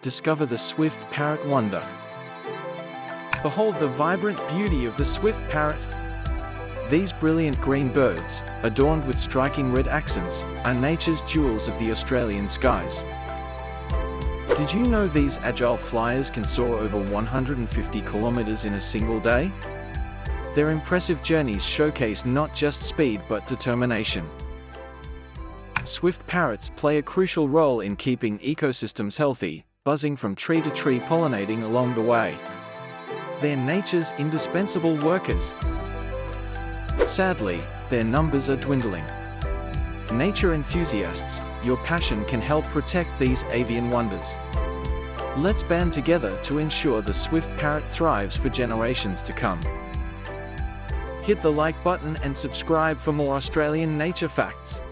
discover the Swift Parrot wonder. Behold the vibrant beauty of the Swift Parrot. These brilliant green birds, adorned with striking red accents, are nature's jewels of the Australian skies. Did you know these agile flyers can soar over 150 kilometers in a single day? Their impressive journeys showcase not just speed but determination. Swift parrots play a crucial role in keeping ecosystems healthy, buzzing from tree to tree, pollinating along the way. They're nature's indispensable workers. Sadly, their numbers are dwindling. Nature enthusiasts, your passion can help protect these avian wonders. Let's band together to ensure the Swift Parrot thrives for generations to come. Hit the like button and subscribe for more Australian nature facts.